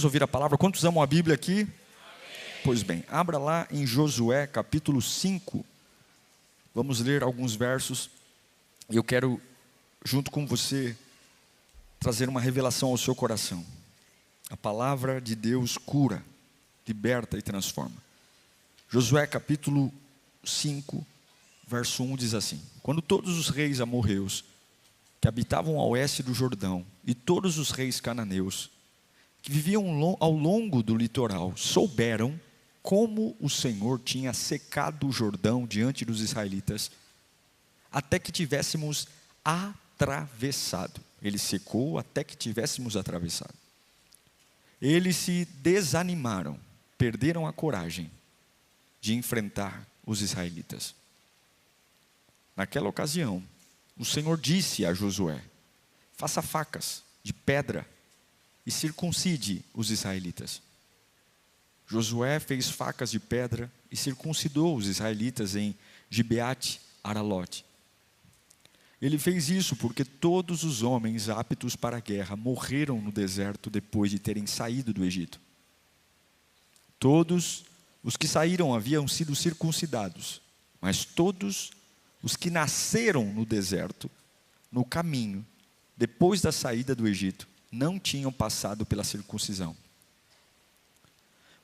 Vamos ouvir a palavra. Quantos amam a Bíblia aqui? Amém. Pois bem, abra lá em Josué capítulo 5. Vamos ler alguns versos. E eu quero, junto com você, trazer uma revelação ao seu coração. A palavra de Deus cura, liberta e transforma. Josué capítulo 5, verso 1 diz assim: Quando todos os reis amorreus que habitavam ao oeste do Jordão e todos os reis cananeus que viviam ao longo do litoral souberam como o Senhor tinha secado o Jordão diante dos israelitas, até que tivéssemos atravessado. Ele secou até que tivéssemos atravessado. Eles se desanimaram, perderam a coragem de enfrentar os israelitas. Naquela ocasião, o Senhor disse a Josué: faça facas de pedra e circuncide os israelitas. Josué fez facas de pedra e circuncidou os israelitas em Gibeate Aralote. Ele fez isso porque todos os homens aptos para a guerra morreram no deserto depois de terem saído do Egito. Todos os que saíram haviam sido circuncidados, mas todos os que nasceram no deserto, no caminho, depois da saída do Egito, não tinham passado pela circuncisão.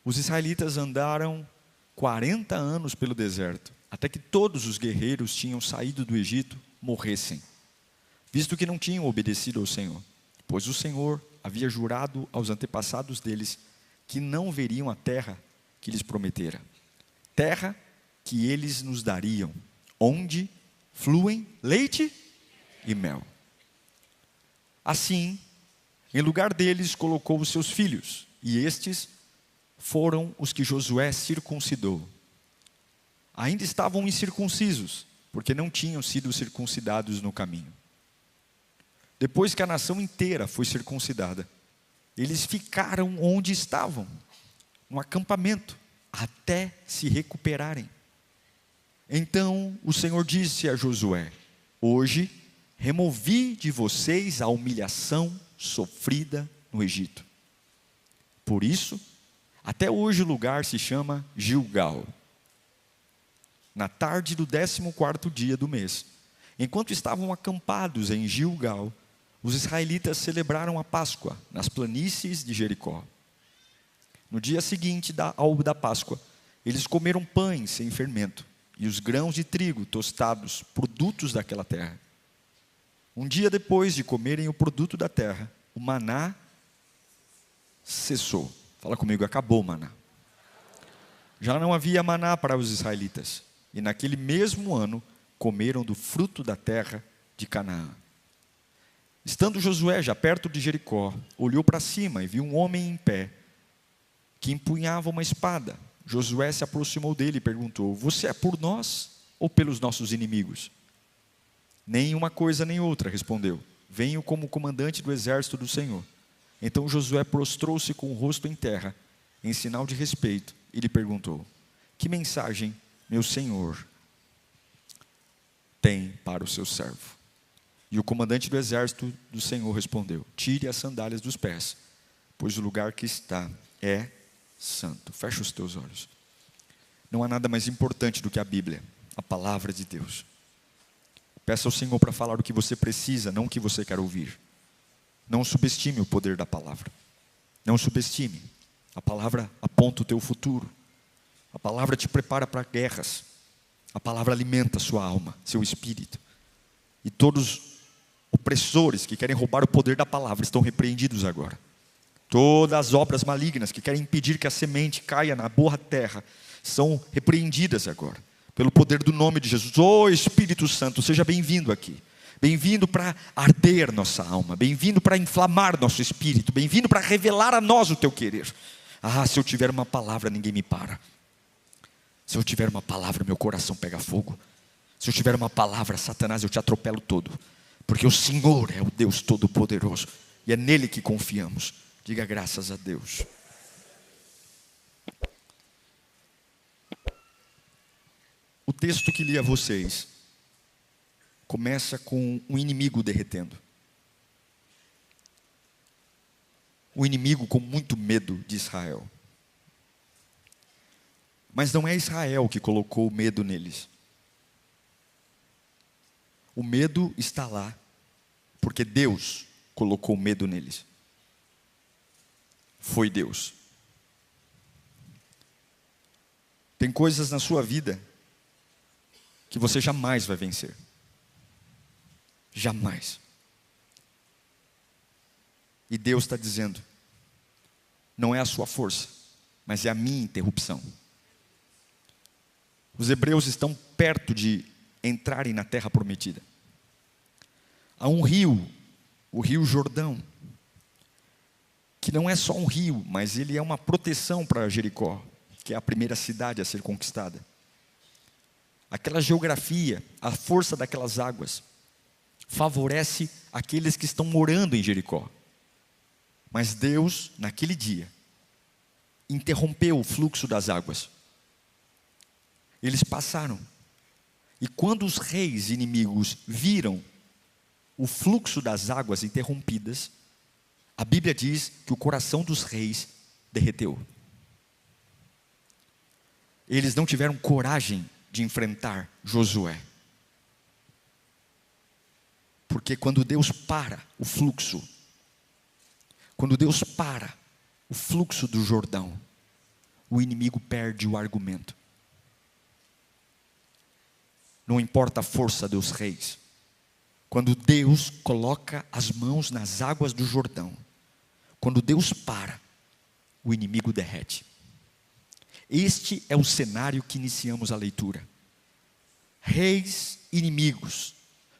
Os israelitas andaram 40 anos pelo deserto, até que todos os guerreiros tinham saído do Egito morressem, visto que não tinham obedecido ao Senhor, pois o Senhor havia jurado aos antepassados deles que não veriam a terra que lhes prometera, terra que eles nos dariam, onde fluem leite e mel. Assim, em lugar deles colocou os seus filhos, e estes foram os que Josué circuncidou. Ainda estavam incircuncisos, porque não tinham sido circuncidados no caminho. Depois que a nação inteira foi circuncidada, eles ficaram onde estavam, no acampamento, até se recuperarem. Então o Senhor disse a Josué: hoje removi de vocês a humilhação sofrida no Egito. Por isso, até hoje o lugar se chama Gilgal. Na tarde do 14º dia do mês, enquanto estavam acampados em Gilgal, os israelitas celebraram a Páscoa nas planícies de Jericó. No dia seguinte da Páscoa, eles comeram pães sem fermento e os grãos de trigo tostados, produtos daquela terra. Um dia depois de comerem o produto da terra, o maná cessou. Fala comigo, acabou o maná. Já não havia maná para os israelitas. E naquele mesmo ano, comeram do fruto da terra de Canaã. Estando Josué já perto de Jericó, olhou para cima e viu um homem em pé, que empunhava uma espada. Josué se aproximou dele e perguntou: você é por nós ou pelos nossos inimigos? Nem uma coisa nem outra, respondeu. Venho como comandante do exército do Senhor. Então Josué prostrou-se com o rosto em terra, em sinal de respeito, e lhe perguntou: que mensagem meu senhor tem para o seu servo? E o comandante do exército do Senhor respondeu: tire as sandálias dos pés, pois o lugar que está é santo. Fecha os teus olhos. Não há nada mais importante do que a Bíblia, a palavra de Deus. Peça ao Senhor para falar o que você precisa, não o que você quer ouvir. Não subestime o poder da palavra. Não subestime. A palavra aponta o teu futuro. A palavra te prepara para guerras. A palavra alimenta a sua alma, seu espírito. E todos os opressores que querem roubar o poder da palavra estão repreendidos agora. Todas as obras malignas que querem impedir que a semente caia na boa terra são repreendidas agora, pelo poder do nome de Jesus. Ô Espírito Santo, seja bem-vindo aqui. Bem-vindo para arder nossa alma, bem-vindo para inflamar nosso espírito, bem-vindo para revelar a nós o teu querer. Ah, se eu tiver uma palavra, ninguém me para. Se eu tiver uma palavra, meu coração pega fogo. Se eu tiver uma palavra, Satanás, eu te atropelo todo. Porque o Senhor é o Deus Todo-Poderoso e é nele que confiamos. Diga graças a Deus. O texto que li a vocês começa com um inimigo derretendo. o inimigo com muito medo de Israel. Mas não é Israel que colocou o medo neles. O medo está lá, porque Deus colocou medo neles. Foi Deus. Tem coisas na sua vida que você jamais vai vencer. Jamais. E Deus está dizendo, não é a sua força, mas é a minha interrupção. Os hebreus estão perto de entrarem na terra prometida. Há um rio, o rio Jordão, que não é só um rio, mas ele é uma proteção para Jericó, que é a primeira cidade a ser conquistada. Aquela geografia, a força daquelas águas, favorece aqueles que estão morando em Jericó. Mas Deus, naquele dia, interrompeu o fluxo das águas. Eles passaram. E quando os reis inimigos viram o fluxo das águas interrompidas, a Bíblia diz que o coração dos reis derreteu. Eles não tiveram coragem de enfrentar Josué. Porque quando Deus para o fluxo, quando Deus para o fluxo do Jordão, o inimigo perde o argumento. Não importa a força dos reis. Quando Deus coloca as mãos nas águas do Jordão, quando Deus para, o inimigo derrete. Este é o cenário que iniciamos a leitura. Reis inimigos,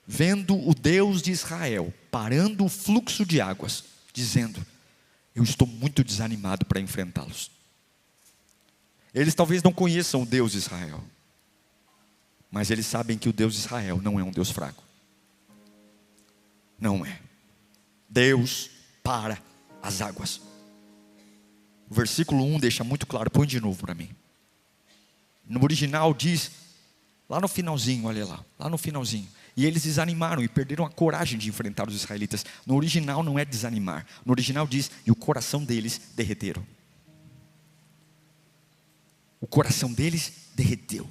vendo o Deus de Israel parando o fluxo de águas, dizendo, eu estou muito desanimado para enfrentá-los. Eles talvez não conheçam o Deus de Israel, mas eles sabem que o Deus de Israel não é um Deus fraco. Não é. Deus para as águas. O versículo 1 deixa muito claro, põe de novo para mim. No original diz, lá no finalzinho, olha lá no finalzinho. E eles desanimaram e perderam a coragem de enfrentar os israelitas. No original não é desanimar. No original diz, e o coração deles derreteram. O coração deles derreteu.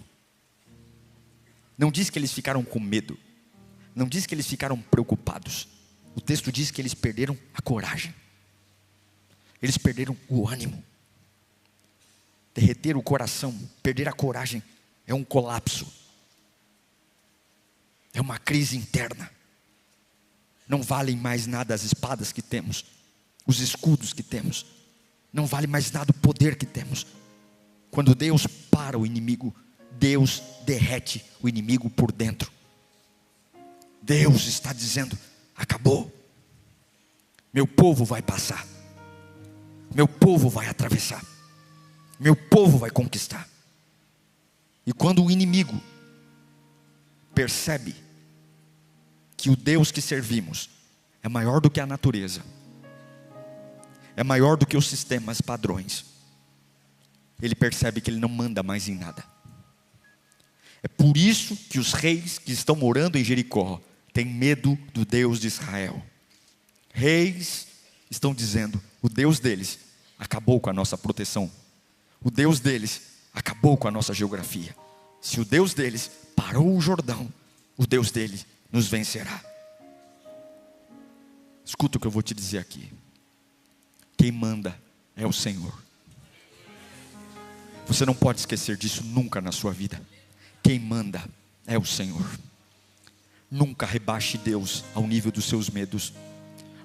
Não diz que eles ficaram com medo. Não diz que eles ficaram preocupados. O texto diz que eles perderam a coragem. Eles perderam o ânimo. Derreter o coração, perder a coragem, é um colapso. É uma crise interna. Não valem mais nada as espadas que temos, os escudos que temos. Não vale mais nada o poder que temos. Quando Deus para o inimigo, Deus derrete o inimigo por dentro. Deus está dizendo, acabou. Meu povo vai passar. Meu povo vai atravessar. Meu povo vai conquistar. E quando o inimigo percebe que o Deus que servimos é maior do que a natureza, é maior do que os sistemas padrões, ele percebe que ele não manda mais em nada. É por isso que os reis que estão morando em Jericó têm medo do Deus de Israel. Reis estão dizendo, o Deus deles acabou com a nossa proteção. O Deus deles acabou com a nossa geografia. Se o Deus deles parou o Jordão, o Deus dele nos vencerá. Escuta o que eu vou te dizer aqui. Quem manda é o Senhor. Você não pode esquecer disso nunca na sua vida. Quem manda é o Senhor. Nunca rebaixe Deus ao nível dos seus medos.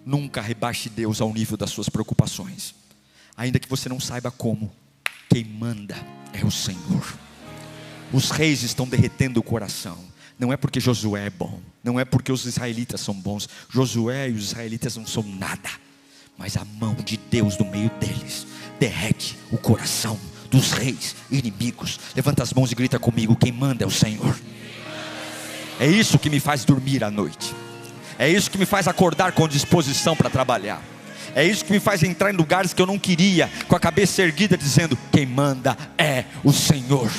Nunca rebaixe Deus ao nível das suas preocupações. Ainda que você não saiba como, quem manda é o Senhor. Os reis estão derretendo o coração. Não é porque Josué é bom, não é porque os israelitas são bons. Josué e os israelitas não são nada, mas a mão de Deus no meio deles derrete o coração dos reis inimigos. Levanta as mãos e grita comigo, quem manda é o Senhor. É isso que me faz dormir à noite. É isso que me faz acordar com disposição para trabalhar. É isso que me faz entrar em lugares que eu não queria, com a cabeça erguida dizendo, quem manda é o Senhor.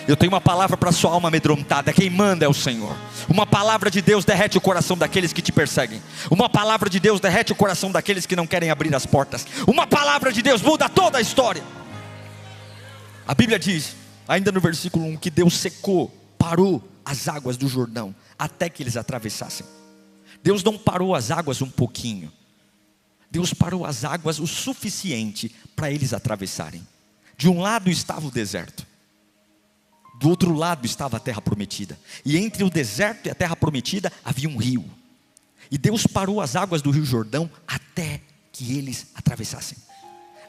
Eu tenho uma palavra para a sua alma amedrontada. Quem manda é o Senhor. Uma palavra de Deus derrete o coração daqueles que te perseguem. Uma palavra de Deus derrete o coração daqueles que não querem abrir as portas. Uma palavra de Deus muda toda a história. A Bíblia diz, ainda no versículo 1, que Deus secou, parou as águas do Jordão, até que eles atravessassem. Deus não parou as águas um pouquinho. Deus parou as águas o suficiente para eles atravessarem. De um lado estava o deserto. Do outro lado estava a terra prometida. E entre o deserto e a terra prometida havia um rio. E Deus parou as águas do rio Jordão até que eles atravessassem.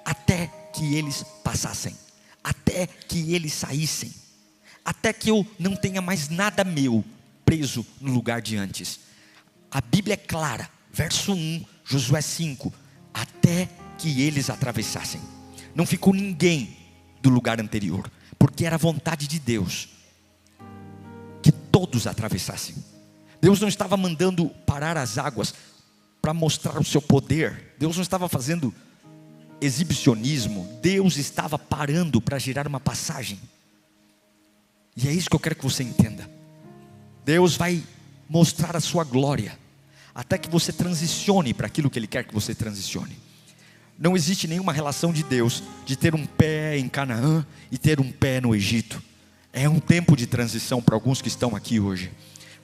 Até que eles passassem. Até que eles saíssem. Até que eu não tenha mais nada meu preso no lugar de antes. A Bíblia é clara. Verso 1, Josué 5. Até que eles atravessassem. Não ficou ninguém do lugar anterior. Porque era a vontade de Deus que todos atravessassem. Deus não estava mandando parar as águas para mostrar o seu poder. Deus não estava fazendo exibicionismo. Deus estava parando para gerar uma passagem. E é isso que eu quero que você entenda. Deus vai mostrar a sua glória até que você transicione para aquilo que Ele quer que você transicione. Não existe nenhuma relação de Deus de ter um pé em Canaã e ter um pé no Egito. É um tempo de transição para alguns que estão aqui hoje.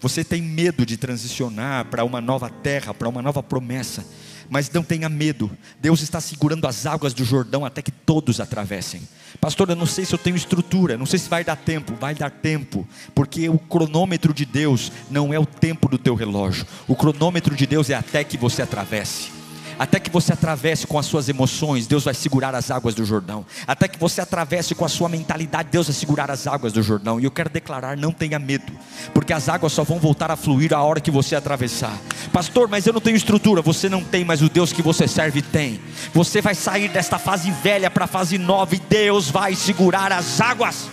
Você tem medo de transicionar para uma nova terra, para uma nova promessa. Mas não tenha medo. Deus está segurando as águas do Jordão até que todos atravessem. Pastor, eu não sei se eu tenho estrutura, não sei se vai dar tempo. Vai dar tempo, porque o cronômetro de Deus não é o tempo do teu relógio. O cronômetro de Deus é até que você atravesse. Até que você atravesse com as suas emoções, Deus vai segurar as águas do Jordão. Até que você atravesse com a sua mentalidade, Deus vai segurar as águas do Jordão. E eu quero declarar, não tenha medo, porque as águas só vão voltar a fluir a hora que você atravessar. Pastor, mas eu não tenho estrutura. Você não tem, mas o Deus que você serve tem. Você vai sair desta fase velha para a fase nova, e Deus vai segurar as águas.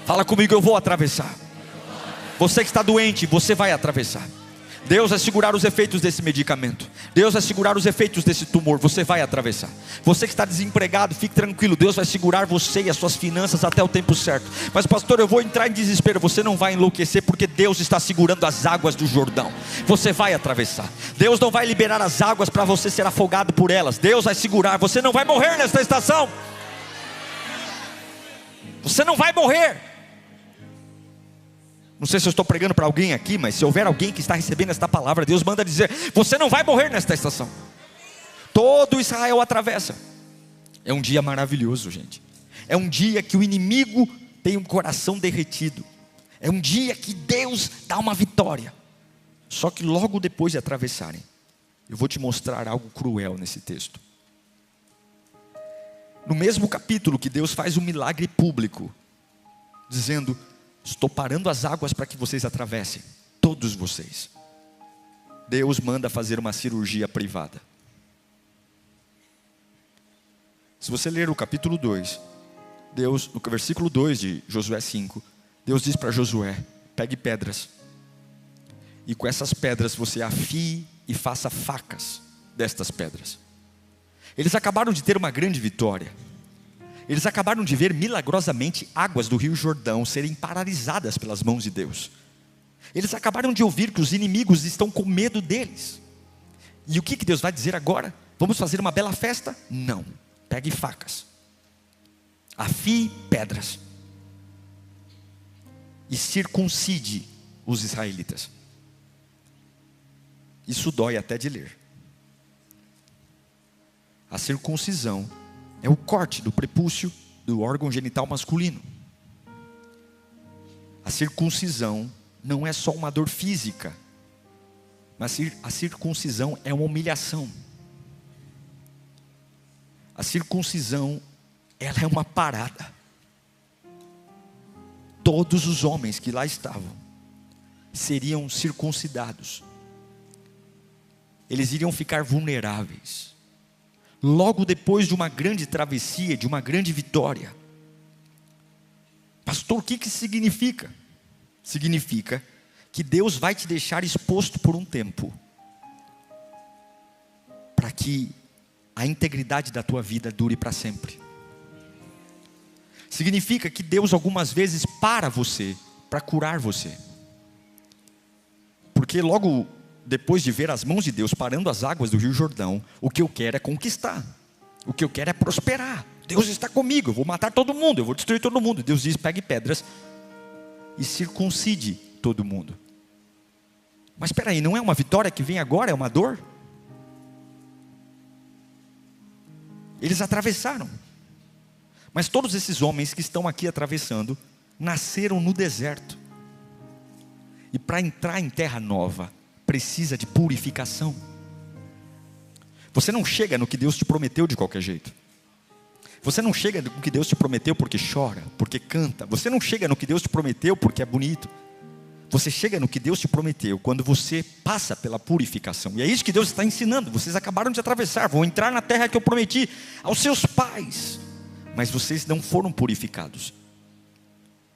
Fala comigo, eu vou atravessar. Você que está doente, você vai atravessar. Deus vai segurar os efeitos desse medicamento. Deus vai segurar os efeitos desse tumor. Você vai atravessar. Você que está desempregado, fique tranquilo. Deus vai segurar você e as suas finanças até o tempo certo. Mas pastor, eu vou entrar em desespero. Você não vai enlouquecer, porque Deus está segurando as águas do Jordão. Você vai atravessar. Deus não vai liberar as águas para você ser afogado por elas. Deus vai segurar. Você não vai morrer nesta estação. Você não vai morrer. Não sei se eu estou pregando para alguém aqui, mas se houver alguém que está recebendo esta palavra, Deus manda dizer: você não vai morrer nesta estação. Todo Israel atravessa. É um dia maravilhoso, gente. É um dia que o inimigo tem um coração derretido. É um dia que Deus dá uma vitória. Só que logo depois de atravessarem, eu vou te mostrar algo cruel nesse texto. No mesmo capítulo que Deus faz um milagre público, dizendo: estou parando as águas para que vocês atravessem, todos vocês. Deus manda fazer uma cirurgia privada. Se você ler o capítulo 2, Deus, no versículo 2 de Josué 5, Deus diz para Josué: pegue pedras, e com essas pedras você afie e faça facas destas pedras. Eles acabaram de ter uma grande vitória. Eles acabaram de ver milagrosamente águas do rio Jordão serem paralisadas pelas mãos de Deus. Eles acabaram de ouvir que os inimigos estão com medo deles. E o que Deus vai dizer agora? Vamos fazer uma bela festa? Não. Pegue facas, afie pedras e circuncide os israelitas. Isso dói até de ler. A circuncisão é o corte do prepúcio do órgão genital masculino. A circuncisão não é só uma dor física, mas a circuncisão é uma humilhação. A circuncisão, ela é uma parada. Todos os homens que lá estavam seriam circuncidados. Eles iriam ficar vulneráveis. Logo depois de uma grande travessia, de uma grande vitória. Pastor, o que isso significa? Significa que Deus vai te deixar exposto por um tempo, para que a integridade da tua vida dure para sempre. significa que Deus algumas vezes para você, para curar você. Porque logo depois de ver as mãos de Deus parando as águas do Rio Jordão, o que eu quero é conquistar, o que eu quero é prosperar. Deus está comigo, eu vou matar todo mundo, eu vou destruir todo mundo. Deus diz: pegue pedras e circuncide todo mundo. Mas espera aí, não é uma vitória que vem agora, é uma dor? Eles atravessaram. Mas todos esses homens que estão aqui atravessando, nasceram no deserto. E para entrar em terra nova, precisa de purificação. Você não chega no que Deus te prometeu de qualquer jeito. Você não chega no que Deus te prometeu porque chora, porque canta. Você não chega no que Deus te prometeu porque é bonito. Você chega no que Deus te prometeu quando você passa pela purificação. E é isso que Deus está ensinando. Vocês acabaram de atravessar, vão entrar na terra que eu prometi aos seus pais, mas vocês não foram purificados.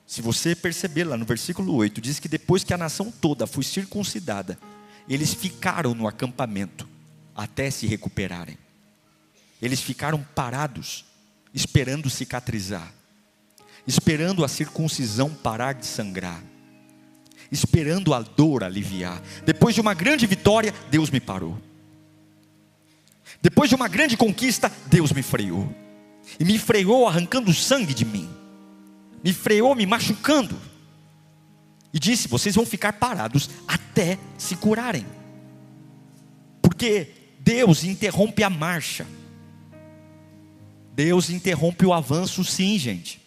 Se você perceber lá no versículo 8, diz que depois que a nação toda foi circuncidada, eles ficaram no acampamento até se recuperarem. Eles ficaram parados, esperando cicatrizar, esperando a circuncisão parar de sangrar, esperando a dor aliviar. Depois de uma grande vitória, Deus me parou. Depois de uma grande conquista, Deus me freou. E me freou arrancando sangue de mim. Me freou me machucando. E disse: vocês vão ficar parados até se curarem. Porque Deus interrompe a marcha. Deus interrompe o avanço, sim, gente.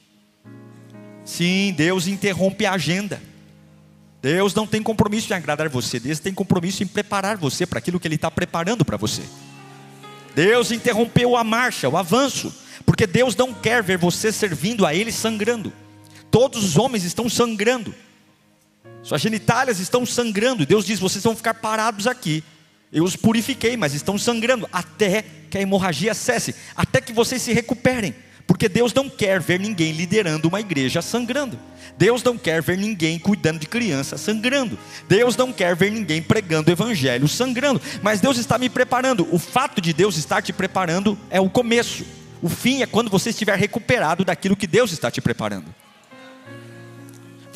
Sim, Deus interrompe a agenda. Deus não tem compromisso em agradar você. Deus tem compromisso em preparar você para aquilo que Ele está preparando para você. Deus interrompeu a marcha, o avanço, porque Deus não quer ver você servindo a Ele sangrando. Todos os homens estão sangrando, suas genitálias estão sangrando. Deus diz: vocês vão ficar parados aqui. Eu os purifiquei, mas estão sangrando até que a hemorragia cesse, até que vocês se recuperem. Porque Deus não quer ver ninguém liderando uma igreja sangrando. Deus não quer ver ninguém cuidando de criança sangrando. Deus não quer ver ninguém pregando o evangelho sangrando. Mas Deus está me preparando. O fato de Deus estar te preparando é o começo. O fim é quando você estiver recuperado daquilo que Deus está te preparando.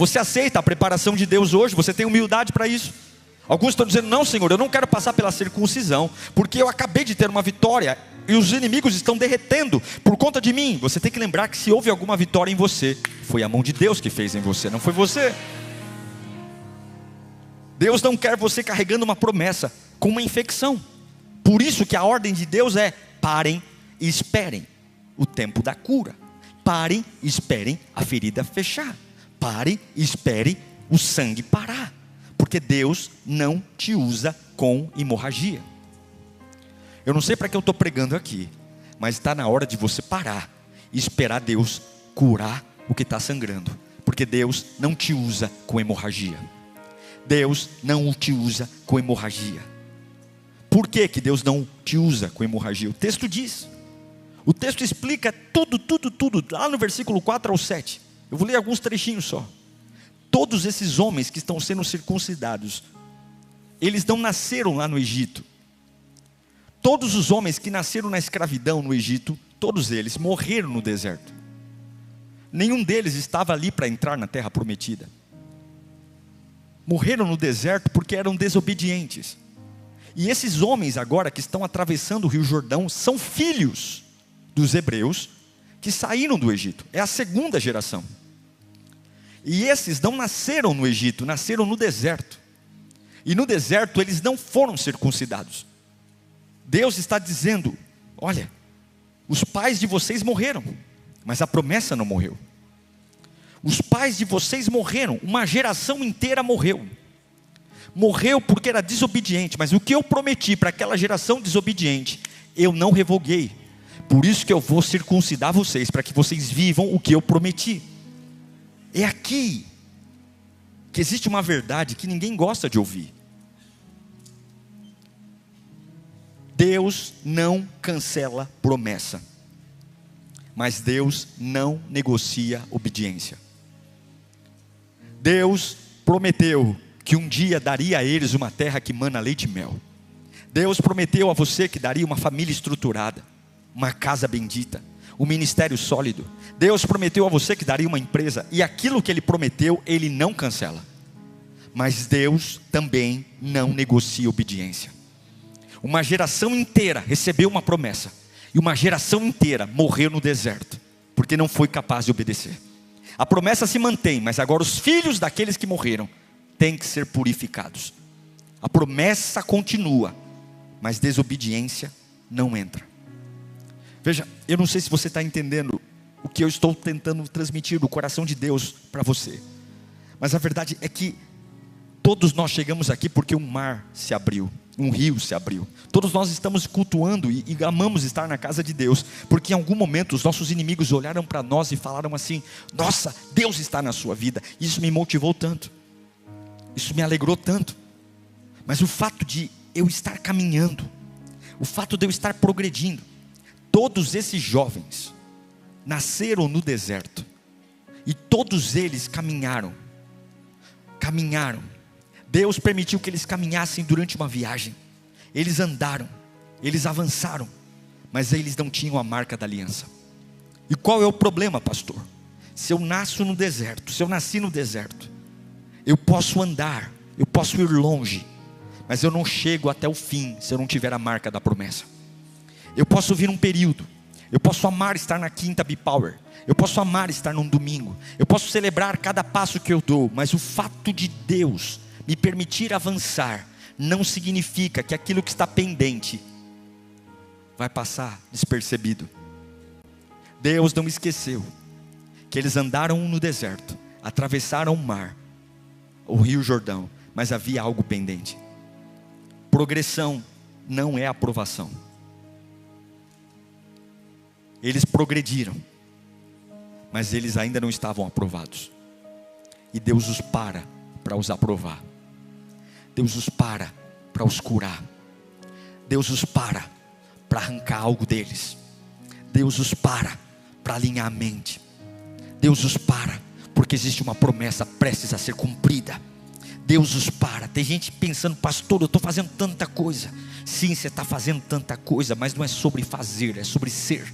Você aceita a preparação de Deus hoje? Você tem humildade para isso? Alguns estão dizendo: não, Senhor, eu não quero passar pela circuncisão, porque eu acabei de ter uma vitória e os inimigos estão derretendo por conta de mim. Você tem que lembrar que se houve alguma vitória em você, foi a mão de Deus que fez em você, não foi você. Deus não quer você carregando uma promessa com uma infecção. Por isso que a ordem de Deus é: parem e esperem o tempo da cura. Parem e esperem a ferida fechar. Parem e esperem o sangue parar. Porque Deus não te usa com hemorragia. Eu não sei para que eu estou pregando aqui, mas está na hora de você parar e esperar Deus curar o que está sangrando. Porque Deus não te usa com hemorragia. Deus não te usa com hemorragia. Por que que Deus não te usa com hemorragia? O texto diz. O texto explica tudo, lá no versículo 4 ao 7. Eu vou ler alguns trechinhos só. Todos esses homens que estão sendo circuncidados, eles não nasceram lá no Egito. Todos os homens que nasceram na escravidão no Egito, todos eles morreram no deserto. Nenhum deles estava ali para entrar na terra prometida. Morreram no deserto porque eram desobedientes. E esses homens agora que estão atravessando o Rio Jordão são filhos dos hebreus que saíram do Egito. É a segunda geração. E esses não nasceram no Egito, nasceram no deserto. E no deserto eles não foram circuncidados. Deus está dizendo: olha, os pais de vocês morreram, mas a promessa não morreu. Os pais de vocês morreram, uma geração inteira morreu. Morreu porque era desobediente, mas o que eu prometi para aquela geração desobediente, eu não revoguei. Por isso que eu vou circuncidar vocês, para que vocês vivam o que eu prometi. É aqui que existe uma verdade que ninguém gosta de ouvir. Deus não cancela promessa, mas Deus não negocia obediência. Deus prometeu que um dia daria a eles uma terra que mana leite e mel. Deus prometeu a você que daria uma família estruturada, uma casa bendita, um ministério sólido. Deus prometeu a você que daria uma empresa, e aquilo que Ele prometeu, Ele não cancela. Mas Deus também não negocia obediência. Uma geração inteira recebeu uma promessa, e uma geração inteira morreu no deserto, porque não foi capaz de obedecer. A promessa se mantém, mas agora os filhos daqueles que morreram têm que ser purificados. A promessa continua, mas desobediência não entra. Veja, eu não sei se você está entendendo o que eu estou tentando transmitir do coração de Deus para você, mas a verdade é que todos nós chegamos aqui porque um mar se abriu, um rio se abriu. Todos nós estamos cultuando e amamos estar na casa de Deus, porque em algum momento os nossos inimigos olharam para nós e falaram assim: nossa, Deus está na sua vida. Isso me motivou tanto, isso me alegrou tanto. Mas o fato de eu estar caminhando, o fato de eu estar progredindo, todos esses jovens nasceram no deserto, e todos eles caminharam. Deus permitiu que eles caminhassem durante uma viagem. Eles andaram, eles avançaram, mas eles não tinham a marca da aliança. E qual é o problema, pastor? Se eu nasci no deserto, eu posso andar, eu posso ir longe, mas eu não chego até o fim se eu não tiver a marca da promessa. Eu posso vir um período, eu posso amar estar na quinta B-Power, eu posso amar estar num domingo, eu posso celebrar cada passo que eu dou, mas o fato de Deus me permitir avançar não significa que aquilo que está pendente vai passar despercebido. Deus não esqueceu que eles andaram no deserto, atravessaram o mar, o rio Jordão, mas havia algo pendente. Progressão não é aprovação. Eles progrediram, mas eles ainda não estavam aprovados, e Deus os para os aprovar. Deus os para os curar. Deus os para arrancar algo deles. Deus os para alinhar a mente. Deus os para porque existe uma promessa prestes a ser cumprida. Deus os para. Tem gente pensando: pastor, eu estou fazendo tanta coisa. Sim, você está fazendo tanta coisa, mas não é sobre fazer, é sobre ser.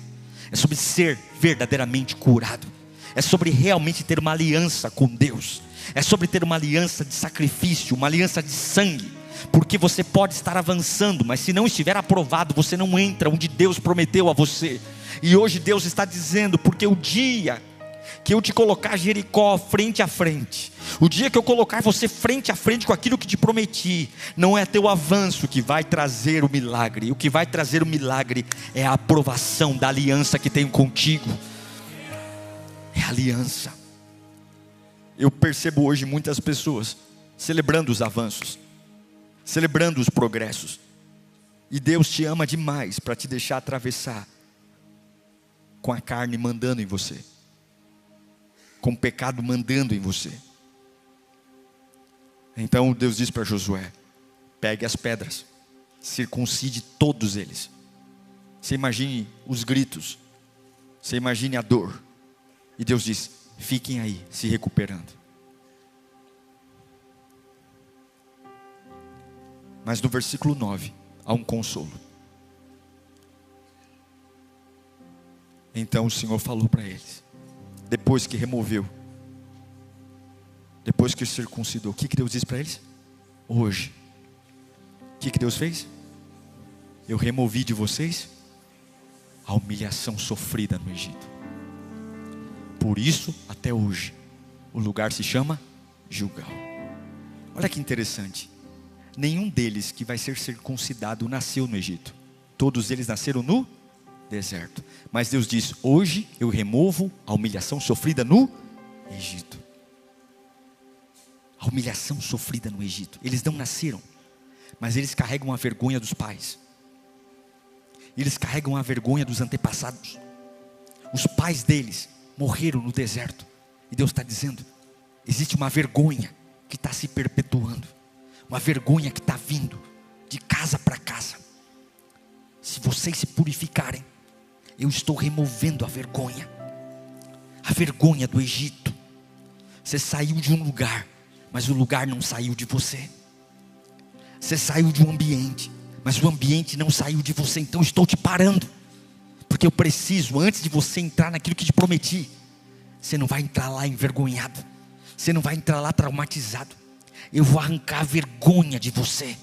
É sobre ser verdadeiramente curado. É sobre realmente ter uma aliança com Deus. É sobre ter uma aliança de sacrifício, uma aliança de sangue. Porque você pode estar avançando, mas se não estiver aprovado, você não entra onde Deus prometeu a você. E hoje Deus está dizendo: porque o dia que eu te colocar Jericó frente a frente, o dia que eu colocar você frente a frente com aquilo que te prometi, não é teu avanço que vai trazer o milagre. O que vai trazer o milagre é a aprovação da aliança que tenho contigo. É a aliança. Eu percebo hoje muitas pessoas celebrando os avanços, celebrando os progressos, e Deus te ama demais para te deixar atravessar com a carne mandando em você, com o pecado mandando em você. Então Deus diz para Josué: pegue as pedras, circuncide todos eles. Você imagine os gritos, você imagine a dor, e Deus diz: fiquem aí, se recuperando. Mas no versículo 9, há um consolo. Então o Senhor falou para eles, depois que removeu, depois que circuncidou, o que Deus disse para eles? Hoje, o que Deus fez? Eu removi de vocês a humilhação sofrida no Egito. Por isso, até hoje, o lugar se chama Gilgal. Olha que interessante. Nenhum deles que vai ser circuncidado nasceu no Egito. Todos eles nasceram no deserto. Mas Deus diz: hoje eu removo a humilhação sofrida no Egito. A humilhação sofrida no Egito. Eles não nasceram, mas eles carregam a vergonha dos pais. Eles carregam a vergonha dos antepassados. Os pais deles morreram no deserto. E Deus está dizendo: existe uma vergonha que está se perpetuando. Uma vergonha que está vindo de casa para casa. Se vocês se purificarem, eu estou removendo a vergonha. A vergonha do Egito. Você saiu de um lugar, mas o lugar não saiu de você. Você saiu de um ambiente, mas o ambiente não saiu de você. Então estou te parando, porque eu preciso, antes de você entrar naquilo que te prometi, você não vai entrar lá envergonhado, você não vai entrar lá traumatizado. Eu vou arrancar a vergonha de você,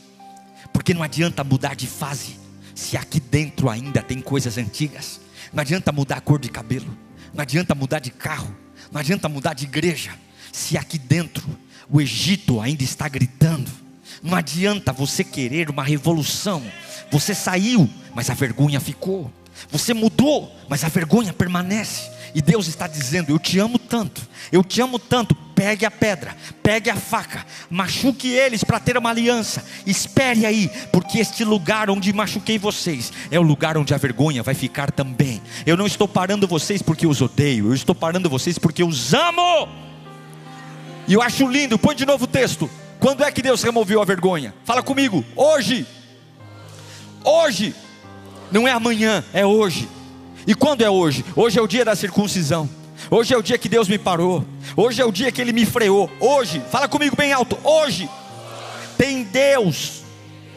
porque não adianta mudar de fase, se aqui dentro ainda tem coisas antigas. Não adianta mudar a cor de cabelo, não adianta mudar de carro, não adianta mudar de igreja, se aqui dentro o Egito ainda está gritando. Não adianta você querer uma revolução. Você saiu, mas a vergonha ficou. Você mudou, mas a vergonha permanece. E Deus está dizendo: eu te amo tanto, eu te amo tanto. Pegue a pedra, pegue a faca, machuque eles para ter uma aliança. Espere aí, porque este lugar onde machuquei vocês é o lugar onde a vergonha vai ficar também. Eu não estou parando vocês porque eu os odeio, eu estou parando vocês porque eu os amo. E eu acho lindo, põe de novo o texto. Quando é que Deus removeu a vergonha? Fala comigo, hoje. Hoje, não é amanhã, é hoje. E quando é hoje? Hoje é o dia da circuncisão. Hoje é o dia que Deus me parou. Hoje é o dia que Ele me freou. Hoje, fala comigo bem alto. Hoje, tem Deus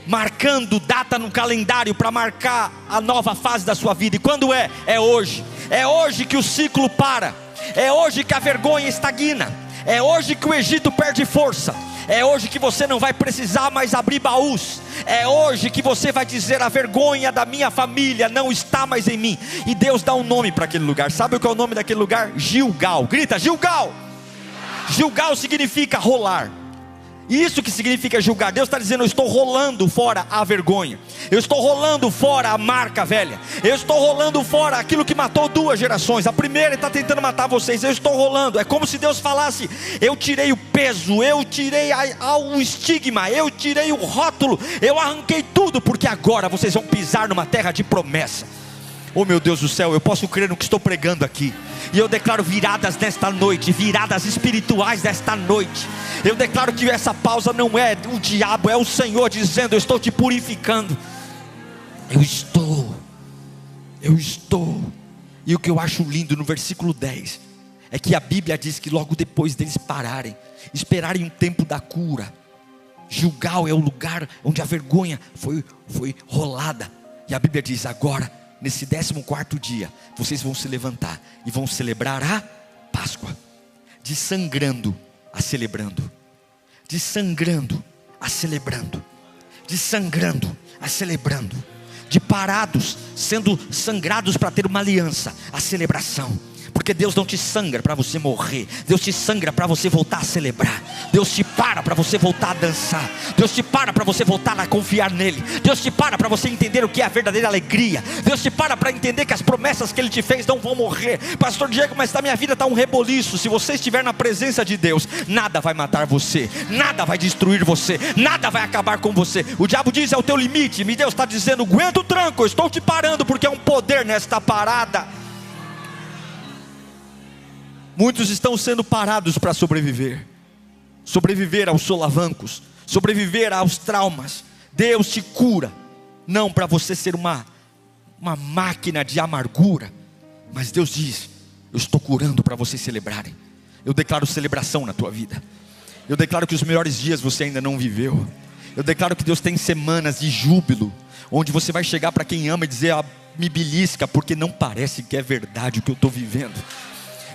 marcando data no calendário para marcar a nova fase da sua vida. E quando é? É hoje. É hoje que o ciclo para. É hoje que a vergonha estagna. É hoje que o Egito perde força. É hoje que você não vai precisar mais abrir baús. É hoje que você vai dizer: a vergonha da minha família não está mais em mim. E Deus dá um nome para aquele lugar. Sabe o que é o nome daquele lugar? Gilgal. Grita: Gilgal. Gilgal significa rolar. E isso que significa julgar. Deus está dizendo: eu estou rolando fora a vergonha, eu estou rolando fora a marca velha, eu estou rolando fora aquilo que matou 2 gerações. A primeira está tentando matar vocês, eu estou rolando. É como se Deus falasse: eu tirei o peso, eu tirei o estigma, eu tirei o rótulo, eu arranquei tudo, porque agora vocês vão pisar numa terra de promessa. Oh meu Deus do céu, eu posso crer no que estou pregando aqui. E eu declaro viradas nesta noite, viradas espirituais nesta noite. Eu declaro que essa pausa não é o diabo, é o Senhor dizendo: eu estou te purificando. Eu estou. E o que eu acho lindo no versículo 10 é que a Bíblia diz que logo depois deles pararem, esperarem um tempo da cura, Gilgal é o lugar onde a vergonha foi rolada. E a Bíblia diz: agora, nesse 14º dia, vocês vão se levantar e vão celebrar a Páscoa. De sangrando a celebrando. De sangrando a celebrando. De sangrando a celebrando. De parados, sendo sangrados para ter uma aliança, a celebração. Porque Deus não te sangra para você morrer. Deus te sangra para você voltar a celebrar. Deus te para você voltar a dançar. Deus te para você voltar a confiar nele. Deus te para você entender o que é a verdadeira alegria. Deus te para entender que as promessas que Ele te fez não vão morrer. Pastor Diego, mas na minha vida está um reboliço. Se você estiver na presença de Deus, nada vai matar você, nada vai destruir você, nada vai acabar com você. O diabo diz: é o teu limite. E Deus está dizendo: aguenta o tranco, eu estou te parando, porque é um poder nesta parada. Muitos estão sendo parados para sobreviver. Sobreviver aos solavancos, sobreviver aos traumas. Deus te cura, não para você ser uma máquina de amargura, mas Deus diz: eu estou curando para vocês celebrarem. Eu declaro celebração na tua vida. Eu declaro que os melhores dias você ainda não viveu. Eu declaro que Deus tem semanas de júbilo, onde você vai chegar para quem ama e dizer: me belisca, porque não parece que é verdade o que eu estou vivendo.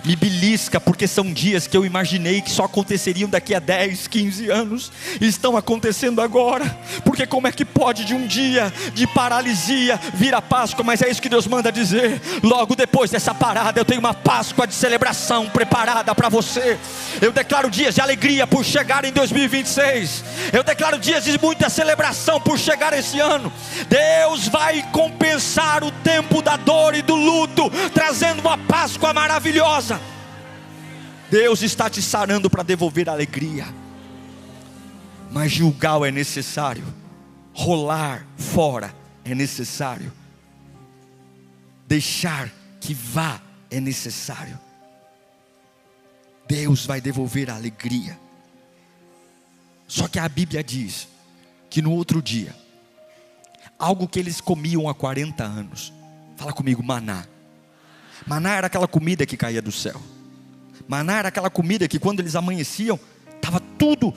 Me belisca, porque são dias que eu imaginei que só aconteceriam daqui a 10, 15 anos, e estão acontecendo agora. Porque como é que pode de um dia de paralisia vir a Páscoa? Mas é isso que Deus manda dizer: logo depois dessa parada eu tenho uma Páscoa de celebração preparada para você. Eu declaro dias de alegria por chegar em 2026. Eu declaro dias de muita celebração por chegar esse ano. Deus vai compensar o tempo da dor e do luto, trazendo uma Páscoa maravilhosa. Deus está te sarando para devolver a alegria. Mas Gilgal é necessário. Rolar fora é necessário. Deixar que vá é necessário. Deus vai devolver a alegria. Só que a Bíblia diz que no outro dia, algo que eles comiam há 40 anos. Fala comigo: maná. Maná era aquela comida que caía do céu. Maná era aquela comida que quando eles amanheciam, estava tudo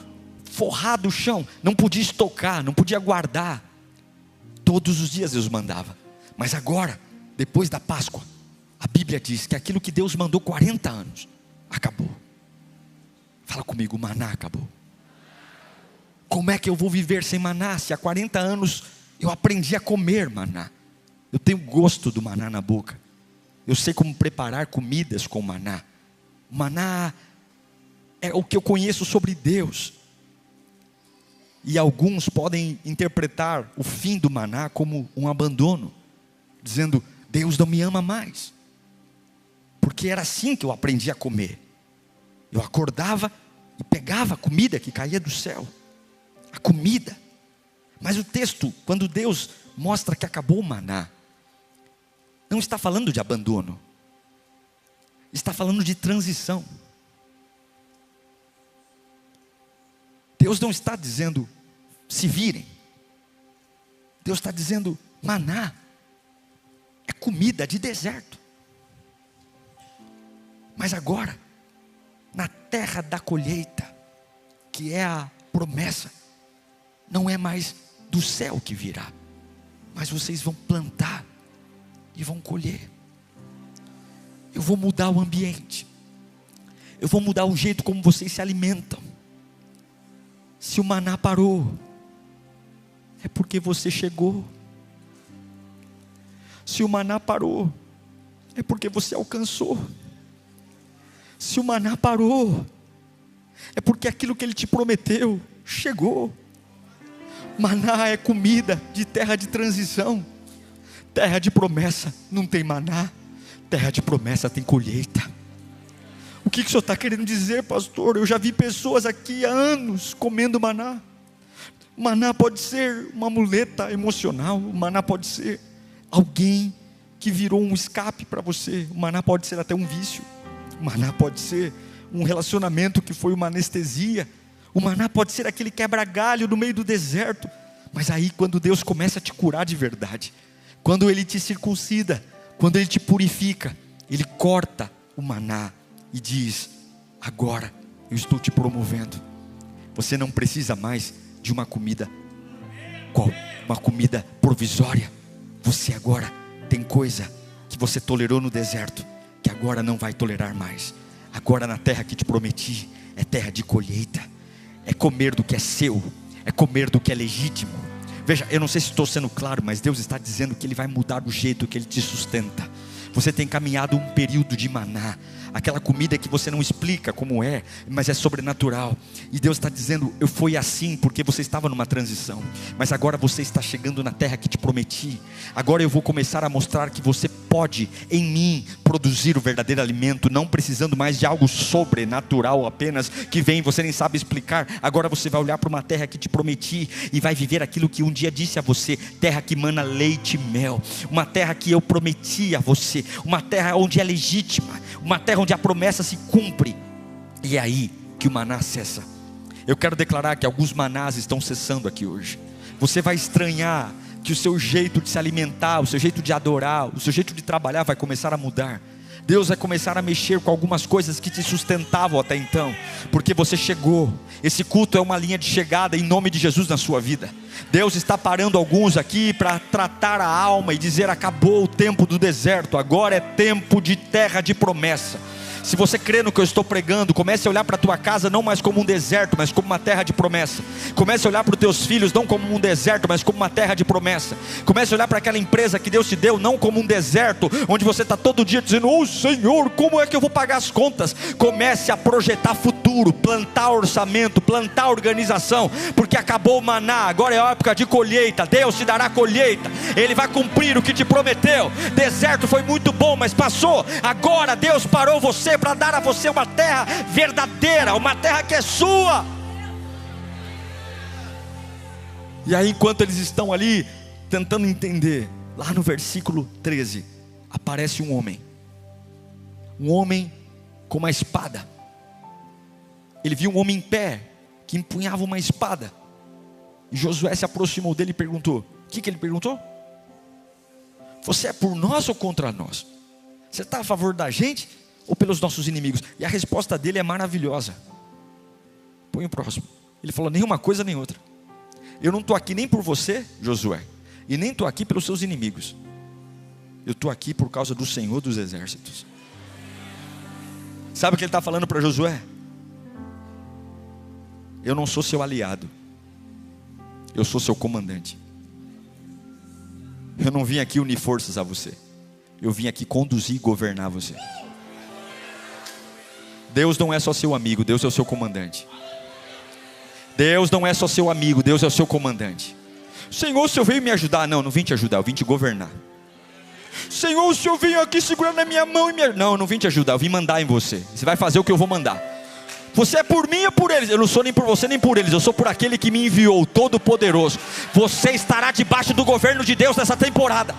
forrado o chão. Não podia estocar, não podia guardar. Todos os dias Deus mandava. Mas agora, depois da Páscoa, a Bíblia diz que aquilo que Deus mandou 40 anos, acabou. Fala comigo, o maná acabou. Como é que eu vou viver sem maná, se há 40 anos eu aprendi a comer maná? Eu tenho gosto do maná na boca. Eu sei como preparar comidas com maná. O maná é o que eu conheço sobre Deus. E alguns podem interpretar o fim do maná como um abandono, dizendo, Deus não me ama mais. Porque era assim que eu aprendi a comer. Eu acordava e pegava a comida que caía do céu. A comida. Mas o texto, quando Deus mostra que acabou o maná, não está falando de abandono. Está falando de transição. Deus não está dizendo, se virem. Deus está dizendo, maná é comida de deserto. Mas agora, na terra da colheita, que é a promessa, não é mais do céu que virá, mas vocês vão plantar e vão colher. Eu vou mudar o ambiente, eu vou mudar o jeito como vocês se alimentam. Se o maná parou, é porque você chegou. Se o maná parou, é porque você alcançou. Se o maná parou, é porque aquilo que Ele te prometeu chegou. Maná é comida de terra de transição. Terra de promessa não tem maná, terra de promessa tem colheita. O que o senhor está querendo dizer, pastor? Eu já vi pessoas aqui há anos comendo maná. Maná pode ser uma muleta emocional, o maná pode ser alguém que virou um escape para você, o maná pode ser até um vício, o maná pode ser um relacionamento que foi uma anestesia, o maná pode ser aquele quebra-galho no meio do deserto. Mas aí quando Deus começa a te curar de verdade, quando Ele te circuncida, quando Ele te purifica, Ele corta o maná e diz, agora eu estou te promovendo. Você não precisa mais de uma comida uma comida provisória. Você agora tem coisa que você tolerou no deserto, que agora não vai tolerar mais. Agora na terra que te prometi, é terra de colheita. É comer do que é seu, é comer do que é legítimo. Veja, eu não sei se estou sendo claro, mas Deus está dizendo que Ele vai mudar o jeito que Ele te sustenta. Você tem caminhado um período de maná, aquela comida que você não explica como é, mas é sobrenatural. E Deus está dizendo, eu fui assim porque você estava numa transição, mas agora você está chegando na terra que te prometi. Agora eu vou começar a mostrar que você pode em mim produzir o verdadeiro alimento, não precisando mais de algo sobrenatural apenas, que vem, você nem sabe explicar. Agora você vai olhar para uma terra que te prometi e vai viver aquilo que um dia disse a você, terra que mana leite e mel, uma terra que eu prometi a você, uma terra onde é legítima, uma terra onde a promessa se cumpre. E é aí que o maná cessa. Eu quero declarar que alguns manás estão cessando aqui hoje. Você vai estranhar que o seu jeito de se alimentar, o seu jeito de adorar, o seu jeito de trabalhar vai começar a mudar. Deus vai começar a mexer com algumas coisas que te sustentavam até então, porque você chegou. Esse culto é uma linha de chegada em nome de Jesus na sua vida. Deus está parando alguns aqui para tratar a alma e dizer, acabou o tempo do deserto, agora é tempo de terra de promessa. Se você crê no que eu estou pregando, comece a olhar para a tua casa não mais como um deserto, mas como uma terra de promessa. Comece a olhar para os teus filhos não como um deserto, mas como uma terra de promessa. Comece a olhar para aquela empresa que Deus te deu não como um deserto, onde você está todo dia dizendo, oh Senhor, como é que eu vou pagar as contas? Comece a projetar futuro, plantar orçamento, plantar organização, porque acabou o maná, agora é a época de colheita. Deus te dará colheita, Ele vai cumprir o que te prometeu. Deserto foi muito bom, mas passou. Agora Deus parou você para dar a você uma terra verdadeira, uma terra que é sua. E aí enquanto eles estão ali tentando entender, lá no versículo 13 aparece um homem com uma espada. Ele viu um homem em pé que empunhava uma espada, e Josué se aproximou dele e perguntou, o que ele perguntou? Você é por nós ou contra nós? Você está a favor da gente ou pelos nossos inimigos? E a resposta dele é maravilhosa. Põe o próximo. Ele falou, nenhuma coisa nem outra. Eu não estou aqui nem por você, Josué, e nem estou aqui pelos seus inimigos. Eu estou aqui por causa do Senhor dos Exércitos. Sabe o que ele está falando para Josué? Eu não sou seu aliado, eu sou seu comandante. Eu não vim aqui unir forças a você, eu vim aqui conduzir e governar você. Deus não é só seu amigo, Deus é o seu comandante. Deus não é só seu amigo, Deus é o seu comandante. Senhor, o Senhor veio me ajudar? Não, não vim te ajudar, eu vim te governar. Senhor, o Senhor veio aqui segurando a minha mão Não, eu não vim te ajudar, eu vim mandar em você. Você vai fazer o que eu vou mandar. Você é por mim ou por eles? Eu não sou nem por você nem por eles, eu sou por aquele que me enviou, Todo-Poderoso. Você estará debaixo do governo de Deus nessa temporada.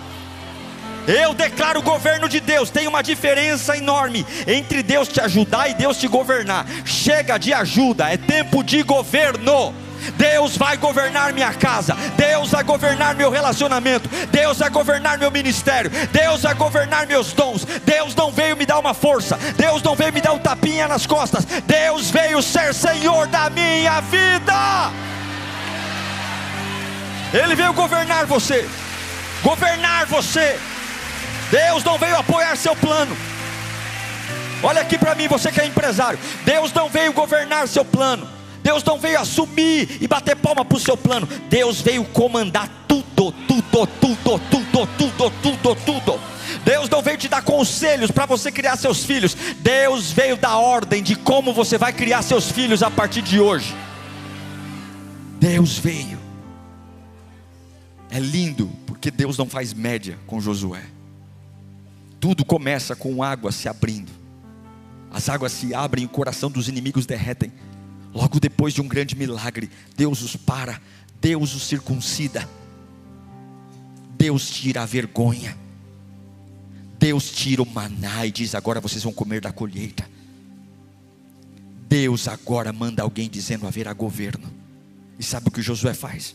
Eu declaro o governo de Deus. Tem uma diferença enorme entre Deus te ajudar e Deus te governar. Chega de ajuda, é tempo de governo. Deus vai governar minha casa, Deus vai governar meu relacionamento, Deus vai governar meu ministério, Deus vai governar meus dons. Deus não veio me dar uma força, Deus não veio me dar um tapinha nas costas, Deus veio ser Senhor da minha vida. Ele veio governar você. Governar você. Deus não veio apoiar seu plano. Olha aqui para mim, você que é empresário. Deus não veio governar seu plano. Deus não veio assumir e bater palma para o seu plano. Deus veio comandar tudo. Deus não veio te dar conselhos para você criar seus filhos. Deus veio dar ordem de como você vai criar seus filhos a partir de hoje. Deus veio. É lindo, porque Deus não faz média com Josué. Tudo começa com água se abrindo. As águas se abrem e o coração dos inimigos derretem. Logo depois de um grande milagre, Deus os para, Deus os circuncida, Deus tira a vergonha, Deus tira o maná e diz: agora vocês vão comer da colheita. Deus agora manda alguém dizendo: haverá governo. E sabe o que Josué faz?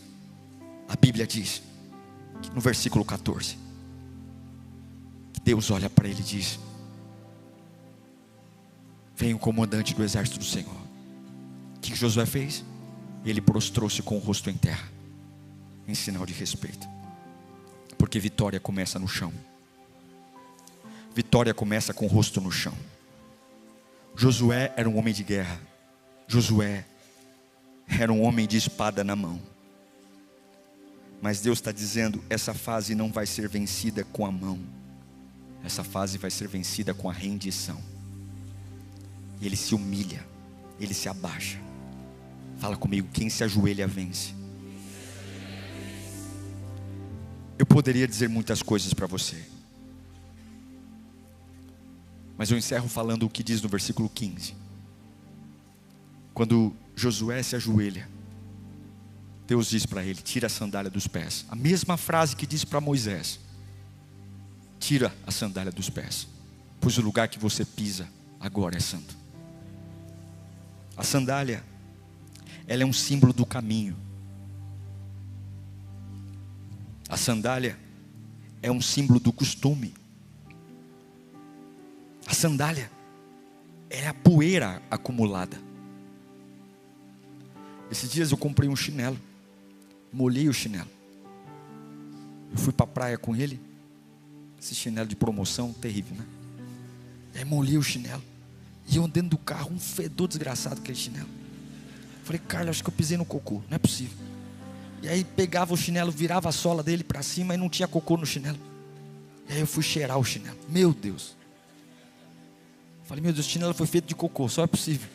A Bíblia diz, no versículo 14, que Deus olha para ele e diz: vem o comandante do exército do Senhor. O que Josué fez? Ele prostrou-se com o rosto em terra, em sinal de respeito. Porque vitória começa no chão. Vitória começa com o rosto no chão. Josué era um homem de guerra. Josué era um homem de espada na mão. Mas Deus está dizendo: essa fase não vai ser vencida com a mão. Essa fase vai ser vencida com a rendição. E ele se humilha, ele se abaixa. Fala comigo: quem se ajoelha vence. Eu poderia dizer muitas coisas para você, mas eu encerro falando o que diz no versículo 15. Quando Josué se ajoelha, Deus diz para ele: tira a sandália dos pés. A mesma frase que disse para Moisés: tira a sandália dos pés, pois o lugar que você pisa agora é santo. A sandália, ela é um símbolo do caminho. A sandália é um símbolo do costume. A sandália é a poeira acumulada. Esses dias eu comprei um chinelo, molhei o chinelo. Eu fui para a praia com ele. Esse chinelo de promoção, terrível, né? Aí molhei o chinelo. E eu dentro do carro, um fedor desgraçado aquele chinelo. Falei: Carlos, acho que eu pisei no cocô, não é possível. E aí pegava o chinelo, virava a sola dele para cima e não tinha cocô no chinelo. E aí eu fui cheirar o chinelo. Meu Deus. Falei: meu Deus, o chinelo foi feito de cocô, só é possível.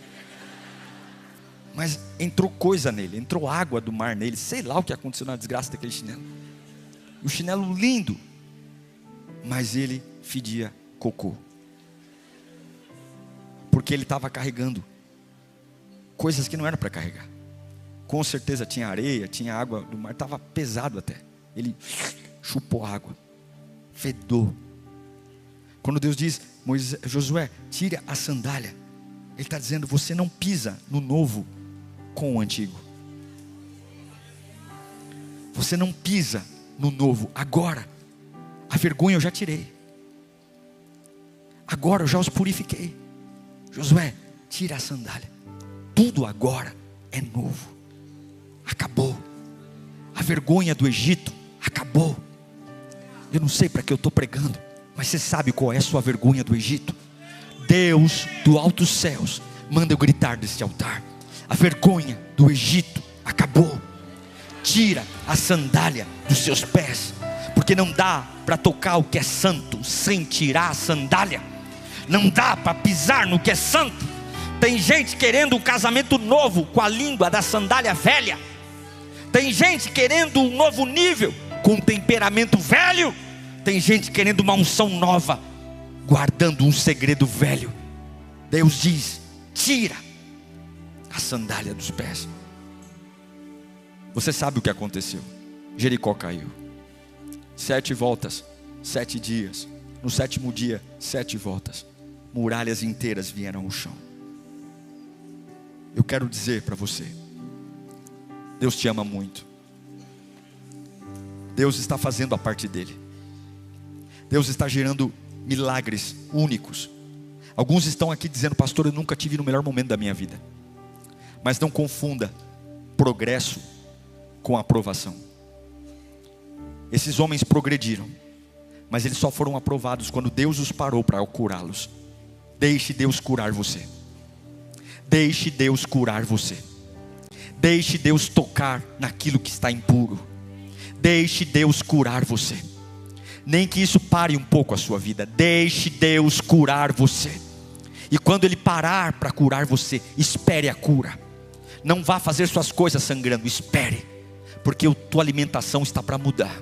Mas entrou coisa nele, entrou água do mar nele. Sei lá o que aconteceu na desgraça daquele chinelo. O chinelo lindo, mas ele fedia cocô. Porque ele estava carregando coisas que não eram para carregar. Com certeza tinha areia, tinha água do mar, estava pesado até. Ele chupou água, fedor. Quando Deus diz: Josué, tira a sandália, Ele está dizendo: você não pisa no novo com o antigo. Você não pisa no novo. Agora, a vergonha eu já tirei. Agora eu já os purifiquei. Josué, tira a sandália. Tudo agora é novo. Acabou. A vergonha do Egito acabou. Eu não sei para que eu estou pregando. Mas você sabe qual é a sua vergonha do Egito? Deus do altos céus manda eu gritar deste altar: a vergonha do Egito acabou. Tira a sandália dos seus pés, porque não dá para tocar o que é santo sem tirar a sandália. Não dá para pisar no que é santo. Tem gente querendo um casamento novo com a língua da sandália velha. Tem gente querendo um novo nível com um temperamento velho. Tem gente querendo uma unção nova, guardando um segredo velho. Deus diz: tira a sandália dos pés. Você sabe o que aconteceu? Jericó caiu. 7 voltas, 7 dias. No 7º dia, 7 voltas. Muralhas inteiras vieram ao chão. Eu quero dizer para você: Deus te ama muito. Deus está fazendo a parte dele. Deus está gerando milagres únicos. Alguns estão aqui dizendo: pastor, eu nunca tive no melhor momento da minha vida. Mas não confunda progresso com aprovação. Esses homens progrediram, mas eles só foram aprovados quando Deus os parou para curá-los. Deixe Deus curar você. Deixe Deus curar você. Deixe Deus tocar naquilo que está impuro. Deixe Deus curar você. Nem que isso pare um pouco a sua vida. Deixe Deus curar você. E quando Ele parar para curar você, espere a cura. Não vá fazer suas coisas sangrando, espere, porque a tua alimentação está para mudar.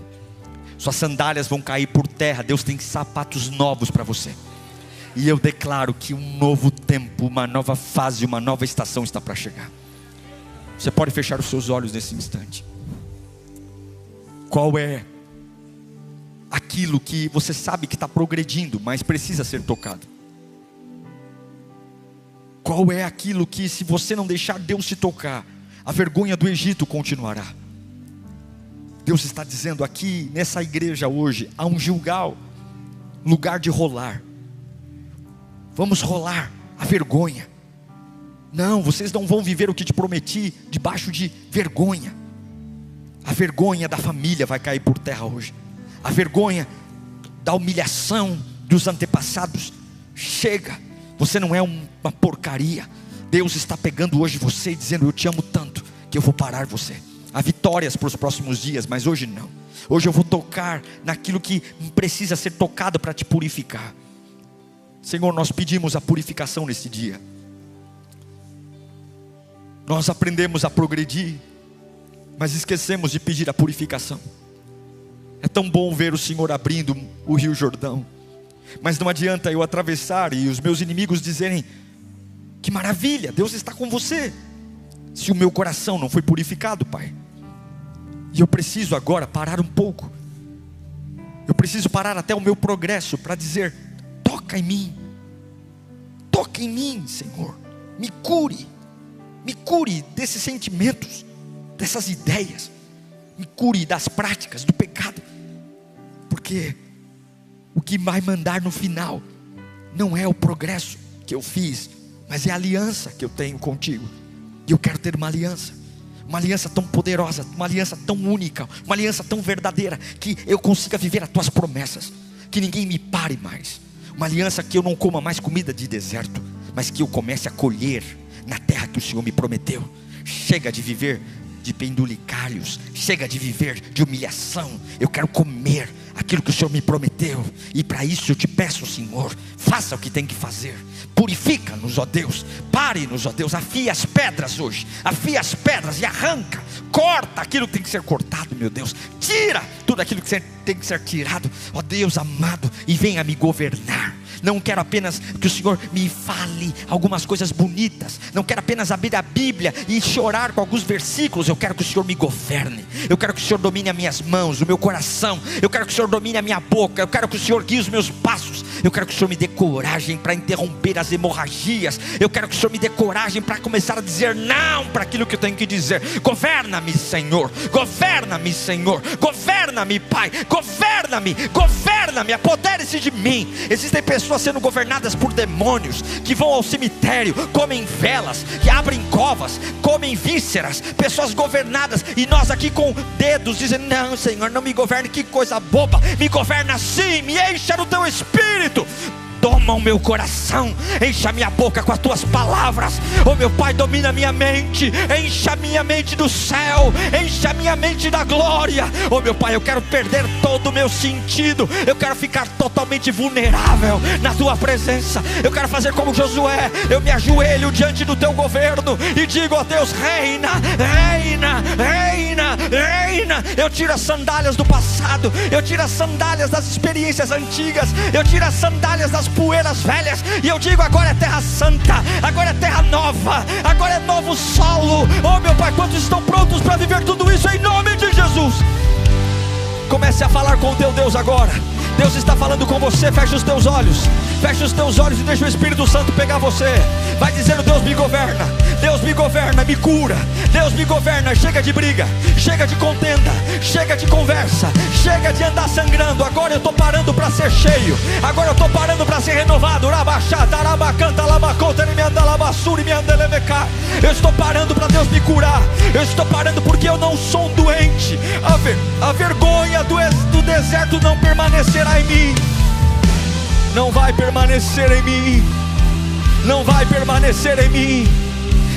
Suas sandálias vão cair por terra. Deus tem sapatos novos para você. E eu declaro que um novo tempo, uma nova fase, uma nova estação está para chegar. Você pode fechar os seus olhos nesse instante. Qual é aquilo que você sabe que está progredindo, mas precisa ser tocado? Qual é aquilo que, se você não deixar Deus te tocar, a vergonha do Egito continuará? Deus está dizendo aqui nessa igreja hoje: há um Gilgal, lugar de rolar. Vamos rolar a vergonha. Não, vocês não vão viver o que te prometi debaixo de vergonha. A vergonha da família vai cair por terra hoje. A vergonha da humilhação dos antepassados. Chega, você não é uma porcaria. Deus está pegando hoje você e dizendo: eu te amo tanto que eu vou parar você. Há vitórias para os próximos dias, mas hoje não. Hoje eu vou tocar naquilo que precisa ser tocado para te purificar. Senhor, nós pedimos a purificação nesse dia. Nós aprendemos a progredir, mas esquecemos de pedir a purificação. É tão bom ver o Senhor abrindo o Rio Jordão, mas não adianta eu atravessar e os meus inimigos dizerem: que maravilha, Deus está com você, se o meu coração não foi purificado, Pai. E eu preciso agora parar um pouco. Eu preciso parar até o meu progresso para dizer: toca em mim. Toca em mim, Senhor. Me cure. Me cure desses sentimentos, dessas ideias. Me cure das práticas, do pecado. Porque o que vai mandar no final não é o progresso que eu fiz, mas é a aliança que eu tenho contigo. E eu quero ter uma aliança tão poderosa, uma aliança tão única, uma aliança tão verdadeira, que eu consiga viver as tuas promessas, que ninguém me pare mais. Uma aliança que eu não coma mais comida de deserto, mas que eu comece a colher na terra que o Senhor me prometeu. Chega de viver de pendulicalhos, chega de viver de humilhação. Eu quero comer aquilo que o Senhor me prometeu. E para isso eu te peço, Senhor, faça o que tem que fazer. Purifica-nos, ó Deus. Pare-nos, ó Deus. Afia as pedras hoje. Afia as pedras e arranca. Corta aquilo que tem que ser cortado, meu Deus. Tira tudo aquilo que tem que ser tirado, ó Deus amado, e venha me governar. Não quero apenas que o Senhor me fale algumas coisas bonitas. Não quero apenas abrir a Bíblia e chorar com alguns versículos. Eu quero que o Senhor me governe. Eu quero que o Senhor domine as minhas mãos, o meu coração. Eu quero que o Senhor domine a minha boca. Eu quero que o Senhor guie os meus passos. Eu quero que o Senhor me dê coragem para interromper as hemorragias. Eu quero que o Senhor me dê coragem para começar a dizer não para aquilo que eu tenho que dizer. Governa-me, Senhor. Governa-me, Senhor. Governa-me, Pai. Governa-me. Governa-me. Apodere-se de mim. Existem pessoas sendo governadas por demônios, que vão ao cemitério, comem velas, que abrem covas, comem vísceras. Pessoas governadas, e nós aqui com dedos dizendo: não, Senhor, não me governe. Que coisa boba. Me governa sim, me encha no teu Espírito. Toma o meu coração, encha minha boca com as tuas palavras. Oh meu Pai, domina minha mente, encha minha mente do céu, encha minha mente da glória. Oh meu Pai, eu quero perder todo o meu sentido, eu quero ficar totalmente vulnerável na tua presença. Eu quero fazer como Josué, eu me ajoelho diante do teu governo e digo: ó Deus, reina, reina, reina, reina. Eu tiro as sandálias do passado, eu tiro as sandálias das experiências antigas, eu tiro as sandálias das poeiras velhas, e eu digo: agora é terra santa, agora é terra nova, agora é novo solo. Oh meu Pai, quantos estão prontos para viver tudo isso em nome de Jesus? Comece a falar com o teu Deus agora. Deus está falando com você. Feche os teus olhos, feche os teus olhos e deixa o Espírito Santo pegar você. Vai dizendo: Deus me governa, Deus me governa, me cura. Deus me governa, chega de briga, chega de contenda, chega de conversa, chega de andar sangrando. Agora eu estou parando para ser cheio, agora eu estou parando para ser renovado. Eu estou parando para Deus me curar. Eu estou parando porque eu não sou um doente. A vergonha do deserto não permanecerá em mim. Não vai permanecer em mim. Não vai permanecer em mim.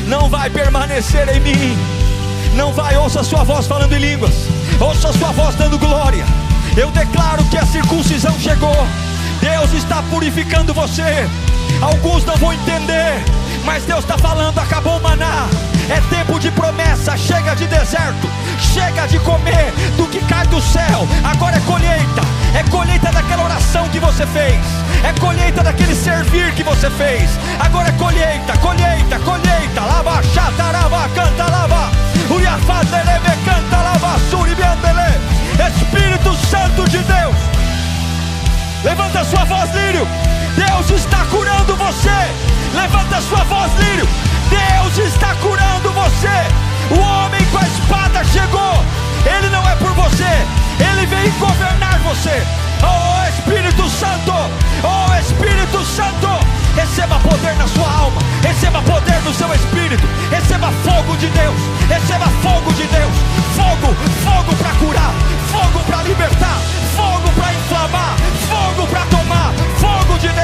Não vai permanecer em mim. Não vai. Ouça a sua voz falando em línguas, ouça a sua voz dando glória. Eu declaro que a circuncisão chegou. Deus está purificando você. Alguns não vão entender, mas Deus está falando: acabou o maná. É tempo de promessa, chega de deserto, chega de comer do que cai do céu. Agora é colheita daquela oração que você fez, é colheita daquele servir que você fez. Agora é colheita, colheita, colheita. Lava, chatarava, canta, lava, uriafadeleve, canta, lava, suribiandele. Espírito Santo de Deus, levanta a sua voz, lírio. Deus está curando você. Levanta a sua voz, lírio. Deus está curando você. O homem com a espada chegou. Ele não é por você, ele veio governar você. Oh Espírito Santo, oh Espírito Santo, receba poder na sua alma, receba poder no seu espírito, receba fogo de Deus, receba fogo de Deus. Fogo, fogo para curar, fogo para libertar, fogo para inflamar, fogo para tomar, fogo de Deus.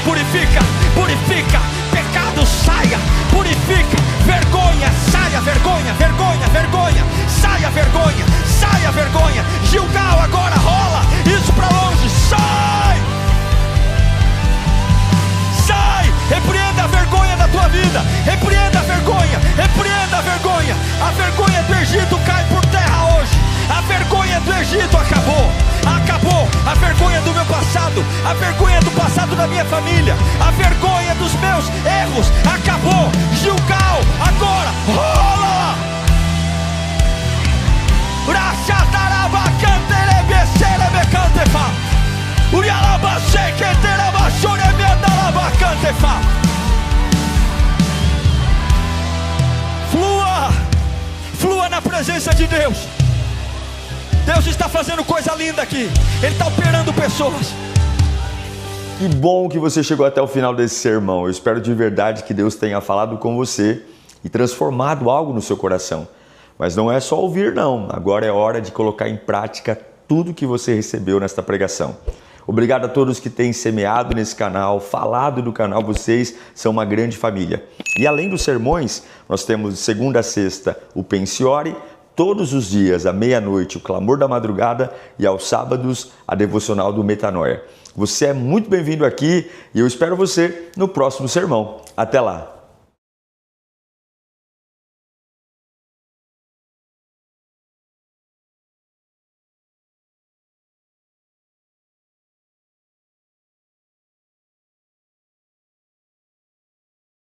Purifica, purifica, pecado saia, purifica, vergonha saia, vergonha, vergonha, vergonha, saia vergonha, saia vergonha. Gilgal, agora rola isso para longe, sai, sai, repreenda a vergonha da tua vida, repreenda a vergonha, repreenda a vergonha. A vergonha do Egito cai por terra hoje. A vergonha do Egito acabou, acabou. A vergonha do meu passado, a vergonha do passado da minha família, a vergonha dos meus erros acabou. Gilgal, agora rola. Flua, flua na presença de Deus. Deus está fazendo coisa linda aqui. Ele está operando pessoas. Que bom que você chegou até o final desse sermão. Eu espero de verdade que Deus tenha falado com você e transformado algo no seu coração. Mas não é só ouvir não. Agora é hora de colocar em prática tudo que você recebeu nesta pregação. Obrigado a todos que têm semeado nesse canal, falado do canal. Vocês são uma grande família. E além dos sermões, nós temos de segunda a sexta o Pensiore, todos os dias, à meia-noite, o Clamor da Madrugada e aos sábados, a Devocional do Metanoia. Você é muito bem-vindo aqui e eu espero você no próximo sermão. Até lá!